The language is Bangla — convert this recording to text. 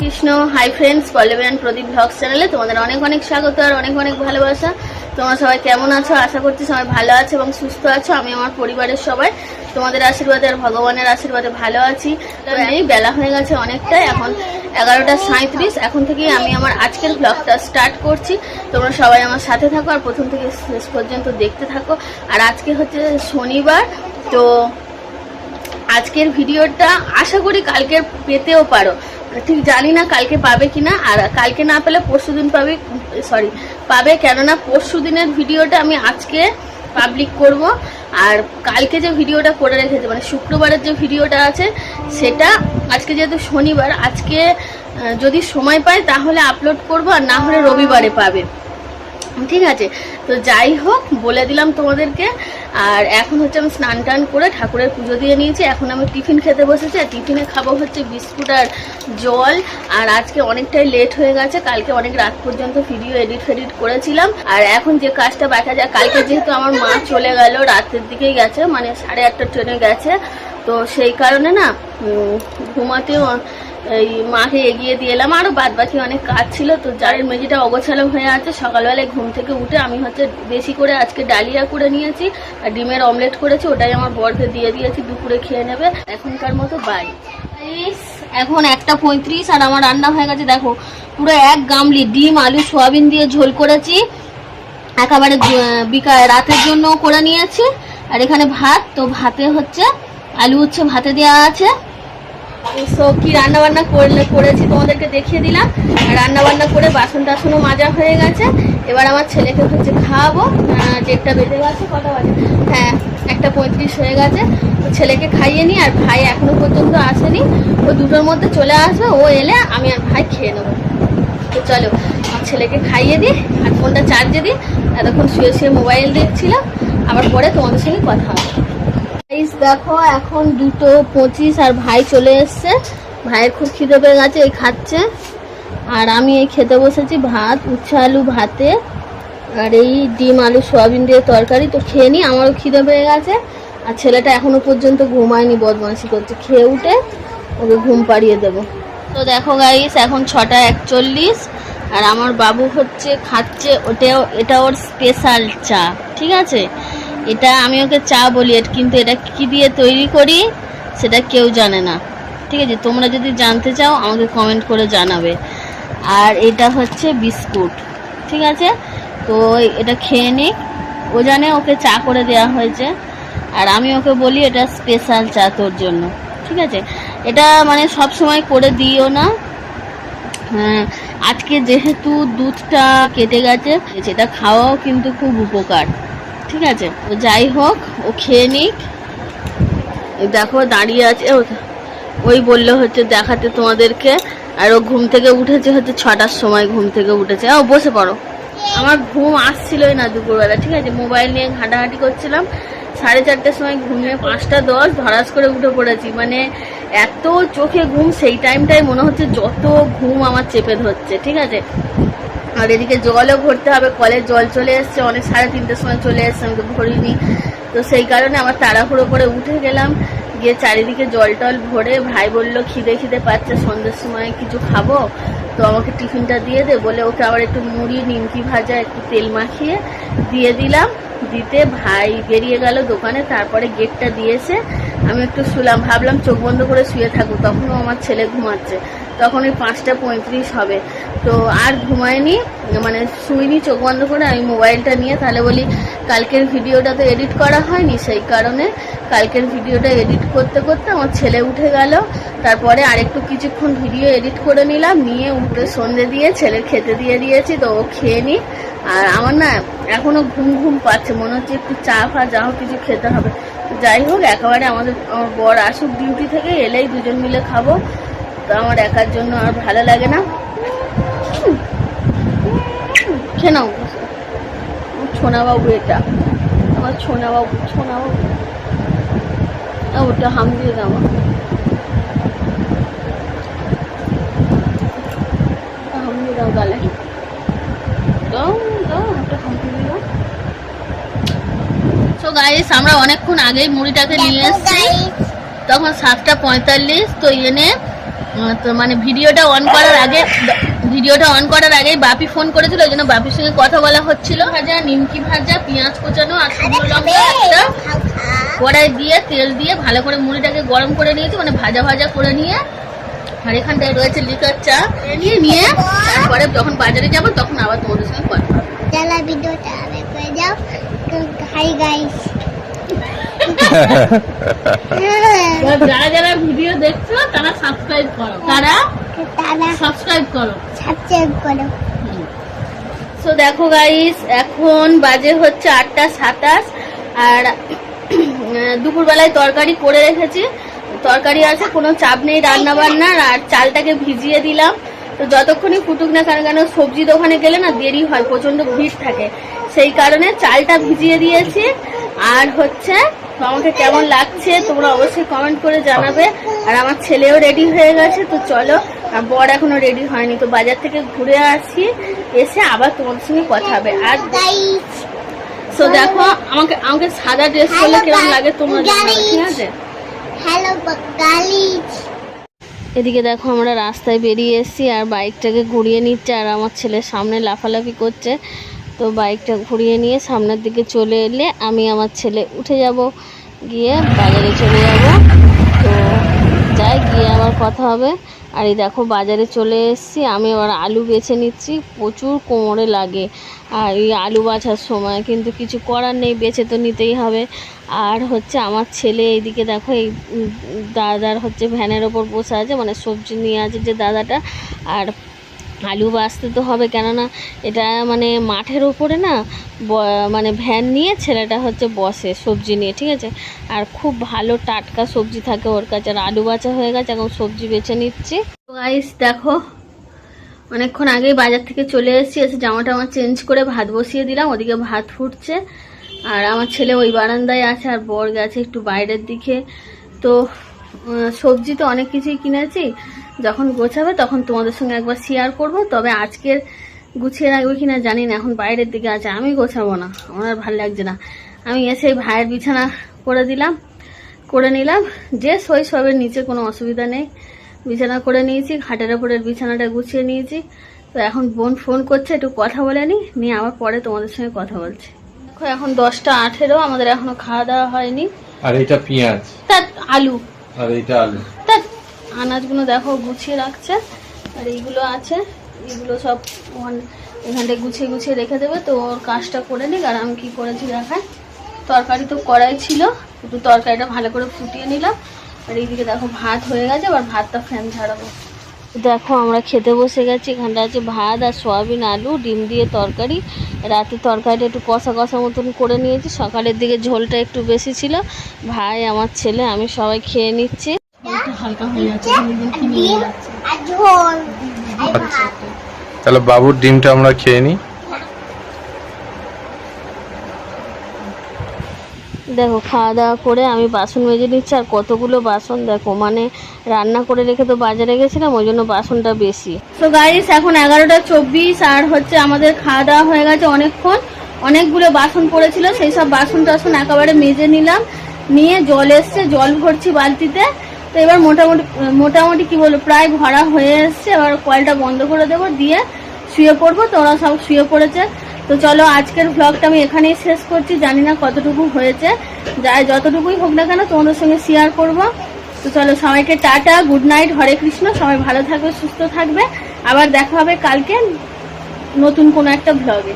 Krishna. Hi friends, Pallavi and Pradeep vlogs চ্যানেলে তোমাদের অনেক অনেক স্বাগত আর অনেক অনেক ভালোবাসা। তোমরা সবাই কেমন আছো? আশা করছি সবাই ভালো আছো এবং সুস্থ আছো। আমি আমার পরিবারের সবাই তোমাদের আশীর্বাদে আর ভগবানের আশীর্বাদে ভালো আছি। এই বেলা হয়ে গেছে অনেকটাই, এখন 11:37। এখন থেকেই আমি আমার আজকের ব্লগটা স্টার্ট করছি। তোমরা সবাই আমার সাথে থাকো আর প্রথম থেকে শেষ পর্যন্ত দেখতে থাকো। আর আজকে হচ্ছে শনিবার, তো আজকের ভিডিওটা আশা করি কালকে পেতেও পারো, ঠিক জানি না কালকে পাবে কিনা। আর কালকে না পেলে পরশুদিন পাবে, কেননা পরশুদিনের ভিডিওটা আমি আজকে পাবলিক করব। আর কালকে যে ভিডিওটা করে রেখেছে, মানে শুক্রবারের যে ভিডিওটা আছে সেটা আজকে যেহেতু শনিবার, আজকে যদি সময় পাই তাহলে আপলোড করব, আর না হলে রবিবারে পাবে, ঠিক আছে? তো যাই হোক, বলে দিলাম তোমাদেরকে। আর এখন হচ্ছে আমি স্নান টান করে ঠাকুরের পুজো দিয়ে নিয়েছি। এখন আমি টিফিন খেতে বসেছি, আর টিফিনে খাবো হচ্ছে বিস্কুট আর জল। আর আজকে অনেকটাই লেট হয়ে গেছে, কালকে অনেক রাত পর্যন্ত ভিডিও এডিট করেছিলাম। আর এখন যে কাজটা বাকি যায়, কালকে যেহেতু আমার মা চলে গেল, রাতের দিকেই গেছে, মানে 8:30 ট্রেনে গেছে, তো সেই কারণে না ঘুমাতেও এই মাকে এগিয়ে দিয়ে এলাম। আরও বাদ বাকি অনেক কাজ ছিল, তো জারের মেঝেটা অগোছালো হয়ে আছে। সকালবেলায় ঘুম থেকে উঠে আমি হচ্ছে বেশি করে আজকে ডালিয়া করে নিয়েছি আর ডিমের অমলেট করেছি, ওটাই আমার বরকে দিয়ে দিয়েছি, দুপুরে খেয়ে নেবে। এখনকার মতো বাই। এখন 1:35 আর আমার রান্না হয়ে গেছে। দেখো, পুরো 1 গামলি ডিম আলু সোয়াবিন দিয়ে ঝোল করেছি, একেবারে রাতের জন্য করে নিয়েছি। আর এখানে ভাত, তো ভাতে হচ্ছে আলু উচ্ছে ভাতে দেওয়া আছে। সব কি রান্না বান্না করেছি তোমাদেরকে দেখিয়ে দিলাম। রান্না বান্না করে বাসন টাসনও মাজা হয়ে গেছে। এবার আমার ছেলেকে হচ্ছে খাওয়াবো। 1টা বেজে গেছে, কটা বাজে? হ্যাঁ, 1:35 হয়ে গেছে। তো ছেলেকে খাইয়ে নিই, আর ভাই এখনো পর্যন্ত আসেনি, ও 2টোর মধ্যে চলে আসবে। ও এলে আমি আর ভাই খেয়ে নেবো। তো চলো আমার ছেলেকে খাইয়ে দিই আর ফোনটা চার্জে দিই। এতক্ষণ শুয়ে শুয়ে মোবাইল দেখছিলাম, আবার পরে তোমাদের সঙ্গে কথা হবে। দেখো, এখন 2:25 আর ভাই চলে এসছে। ভাইয়ের খুব খিদে পেয়ে গেছে, এই খাচ্ছে। আর আমি এই খেতে বসেছি ভাত, উচ্ছে আলু ভাতে, আর এই ডিম আলু সোয়াবিন দিয়ে তরকারি। তো খেয়ে নিই, আমারও খিদে পেয়ে গেছে। আর ছেলেটা এখনো পর্যন্ত ঘুমায়নি, বদমাইশি করছে। খেয়ে উঠে ওকে ঘুম পাড়িয়ে দেবো। তো দেখো গাইস, এখন 6:41 আর আমার বাবু হচ্ছে খাচ্ছে। এটা ওর স্পেশাল চা, ঠিক আছে? এটা আমি ওকে চা বলি, কিন্তু এটা কি দিয়ে তৈরি করি সেটা কেউ জানে না, ঠিক আছে? তোমরা যদি জানতে চাও আমাকে কমেন্ট করে জানাবে। আর এটা হচ্ছে বিস্কুট, ঠিক আছে? তো এটা খেয়ে নিক, ও জানে ওকে চা করে দেওয়া হয়েছে। আর আমি ওকে বলি এটা স্পেশাল চা তোর জন্য, ঠিক আছে? এটা মানে সব সময় করে দিও না। হ্যাঁ, আজকে যেহেতু দুধটা কেটে গেছে, এটা খাওয়াও কিন্তু খুব উপকার, ঠিক আছে? তো যাই হোক, ও খেয়ে নিক। দেখো দাঁড়িয়ে আছে, ওই বললো হচ্ছে দেখাতে তোমাদেরকে। আর ও ঘুম থেকে উঠেছে হচ্ছে 6টার সময়, ঘুম থেকে উঠেছে। ও বসে পড়ো। আমার ঘুম আসছিলই না দুপুরবেলা, ঠিক আছে? মোবাইল নিয়ে ঘাঁটাঘাঁটি করছিলাম। 4:30টার সময় ঘুমিয়ে 5:10 ধরাস করে উঠে পড়েছি। মানে এত চোখে ঘুম, সেই টাইমটাই মনে হচ্ছে যত ঘুম আমার চেপে ধরছে, ঠিক আছে? আর এদিকে জলও ভরতে হবে, কলের জল চলে এসছে অনেক, 3:30টার সময় চলে এসছে, আমি তো ভরিনি। তো সেই কারণে আমার তাড়াহুড়ো করে উঠে গেলাম, গিয়ে চারিদিকে জল টল ভরে। ভাই বললো খিদে পাচ্ছে, সন্ধ্যের সময় কিছু খাবো, তো আমাকে টিফিনটা দিয়ে দে বলে ওকে আবার একটু মুড়ি নিমকি ভাজা একটু তেল মাখিয়ে দিয়ে দিলাম। দিতে ভাই বেরিয়ে গেল দোকানে। তারপরে গেটটা দিয়েছে, আমি একটু শুলাম, ভাবলাম চোখ বন্ধ করে শুয়ে থাকুক। তখনও আমার ছেলে ঘুমাচ্ছে, তখন ওই 5:35 হবে। তো আর ঘুমায়নি, মানে শুইনি চোখ বন্ধ করে। আমি মোবাইলটা নিয়ে তাহলে বলি কালকের ভিডিওটা তো এডিট করা হয়নি, সেই কারণে কালকের ভিডিওটা এডিট করতে করতে আমার ছেলে উঠে গেল। তারপরে আরেকটু কিছুক্ষণ ভিডিও এডিট করে নিলাম, নিয়ে উঠে সন্ধে দিয়ে ছেলের খেতে দিয়ে দিয়েছি। তো ও খেয়ে নি। আর আমার না এখনো ঘুম পাচ্ছে, মনে হচ্ছে একটু চা ফা যা হোক কিছু খেতে হবে। যাই হোক, একেবারে আমার বর আসুক ডিউটি থেকে, এলেই দুজন মিলে খাবো। তো আমার একার জন্য আর ভালো লাগে না। খেয়ে নাও ছোনাবাবু, এটা আমার ছোনাবাবু। ওটা হাম দিয়ে দাও, হাম দিয়ে দাও গালে, দাও ওটা হাম দিয়ে দাও। সো গাইস, আমরা অনেকক্ষণ আগেই মুড়িটাকে নিয়ে এসেছি, তখন 7:45। তো এনে তো মানে ভিডিওটা অন করার আগে বাপি ফোন করেছিল, ওই জন্য বাপির সঙ্গে কথা বলা হচ্ছিল। ভাজা, নিমকি ভাজা, পেঁয়াজ কোচানো আর শুকনো লঙ্কা একটা কড়াই দিয়ে তেল দিয়ে ভালো করে মুড়িটাকে গরম করে নিয়েছি, মানে ভাজা ভাজা করে নিয়ে। আর এখানটায় রয়েছে লিকার চা নিয়ে তারপরে যখন বাজারে যাবো তখন আবার তোমাদের সঙ্গে কথা হবে। যারা ভিডিওটা দেখে যাও, হাই গাইস, যারা ভিডিও দেখছো তারা সাবস্ক্রাইব করো, সাবস্ক্রাইব করো। তো দেখো গাইস, এখন বাজে হচ্ছে 8:27 আর দুপুরবেলায় তরকারি করে রেখেছি। তরকারি আছে, কোনো চাপ নেই রান্না বান্নার। আর চালটাকে ভিজিয়ে দিলাম, তো যতক্ষণই ফুটুক না কেন সবজি দোকানে গেলে না দেরি হয়, প্রচন্ড ভিড় থাকে, সেই কারণে চালটা ভিজিয়ে দিয়েছি। আর হচ্ছে আমাকে কেমন লাগছে তোমরা অবশ্যই কমেন্ট করে জানাবে। আর আমার ছেলেও রেডি হয়ে গেছে, তো চলো। আর বর এখনো রেডি হয়নি, তো বাজার থেকে ঘুরে আসি, এসে আবার তোমাদের সঙ্গে কথা হবে। আর তো দেখো আমাকে সাদা ড্রেস করলে কেমন লাগে তোমরা জানাবে, ঠিক আছে? এদিকে দেখো আমরা রাস্তায় বেরিয়ে এসেছি আর বাইকটাকে ঘুরিয়ে নিচ্ছে, আর আমার ছেলে সামনে লাফালাফি করছে। তো বাইকটা ঘুরিয়ে নিয়ে সামনের দিকে চলে এলে আমি আমার ছেলে উঠে যাব, গিয়ে বাজারে চলে যাব। তো যাই, গিয়ে আবার কথা হবে। আর এই দেখো বাজারে চলে এসেছি, আমি আবার আলু বেছে নিচ্ছি, প্রচুর কোমরে লাগে। আর এই আলু বাছার সময় কিন্তু কিছু করার নেই, বেছে তো নিতেই হবে। আর হচ্ছে আমার ছেলে এইদিকে দেখো, এই দাদার হচ্ছে ভ্যানের ওপর বসে আছে, মানে সবজি নিয়ে আছে যে দাদাটা। আর আলু বাছতে তো হবে, কেননা এটা মানে মাঠের ওপরে না, মানে ভ্যান নিয়ে ছেলেটা হচ্ছে বসে সবজি নিয়ে, ঠিক আছে? আর খুব ভালো টাটকা সবজি থাকে ওর কাছে। আর আলু বাছা হয়ে গেছে, এখন সবজি বেছে নিচ্ছি। গাইস দেখো, অনেকক্ষণ আগেই বাজার থেকে চলে এসেছি, এসে জামাটা আমার চেঞ্জ করে ভাত বসিয়ে দিলাম, ওদিকে ভাত ফুটছে। আর আমার ছেলে ওই বারান্দায় আছে, আর বর গেছে একটু বাইরের দিকে। তো সবজি তো অনেক কিছুই কিনেছি, যখন গোছাবে তখন তোমাদের সঙ্গে একবার শেয়ার করব। তবে আজকের গুছিয়ে রাখবে কিনা জানি না, এখন বাইরের দিকে আছে, আমি গোছাবো না, আমার আর ভালো লাগছে না। আমি এসে ভাইয়ের বিছানা করে নিলাম, যে শৈশবের নিচে কোনো অসুবিধা নেই, বিছানা করে নিয়েছি, খাটের ওপরের বিছানাটা গুছিয়ে নিয়েছি। তো এখন বোন ফোন করছে, একটু কথা বলে নিয়ে আবার পরে তোমাদের সঙ্গে কথা বলছি। দেখো এখন 10:18, আমাদের এখনো খাওয়া দাওয়া হয়নি। আর এটা পেঁয়াজ, আলু, আর এটা আলু, আনাজগুলো দেখো গুছিয়ে রাখছে। আর এইগুলো আছে, এগুলো সব এখানটায় গুছিয়ে রেখে দেবে। তো ওর কাজটা করে নিক, আর আমি কি করেছি দেখায়। তরকারি তো কড়াই ছিল, একটু তরকারিটা ভালো করে ফুটিয়ে নিলাম। আর এইদিকে দেখো ভাত হয়ে গেছে, আবার ভাতটা ফ্যান ঝাড়াবো। দেখো আমরা খেতে বসে গেছি, এখানটা আছে ভাত আর সয়াবিন আলু ডিম দিয়ে তরকারি। রাতে তরকারিটা একটু কষা মতন করে নিয়েছি, সকালের দিকে ঝোলটা একটু বেশি ছিল। ভাই, আমার ছেলে, আমি সবাই খেয়ে নিচ্ছি। হালকা হয়ে যাচ্ছে, তাহলে বাবুর ডিমটা আমরা খেয়ে নিই। দেখো খাওয়া দাওয়া করে আমি বাসন মেজে নিচ্ছি। আর কতগুলো বাসন দেখো, মানে রান্না করে রেখে তো বাজারে গেছিলাম, ওই জন্য বাসনটা বেশি। তো গাইস এখন 11:24 আর হচ্ছে আমাদের খাওয়া দাওয়া হয়ে গেছে অনেকক্ষণ। অনেকগুলো বাসন পড়েছিল, সেই সব বাসন টাসন একেবারে মেজে নিলাম, নিয়ে জল এসছে, জল ভরছি বালতিতে। তো এবার মোটামুটি কি বলবো, প্রায় ভরা হয়ে এসছে। এবার কলটা বন্ধ করে দেবো, দিয়ে শুয়ে পড়বো। তো ওরা সব শুয়ে পড়েছে। তো চলো আজকের ভ্লগটা আমি এখানেই শেষ করছি, জানি না কতটুকু হয়েছে, যতটুকুই হোক না কেন তোমাদের সঙ্গে শেয়ার করব। তো চলো সবাইকে টাটা, গুড নাইট, হরে কৃষ্ণ, সবাই ভালো থাকবে, সুস্থ থাকবে। আবার দেখা হবে কালকে নতুন কোনো একটা ভ্লগে।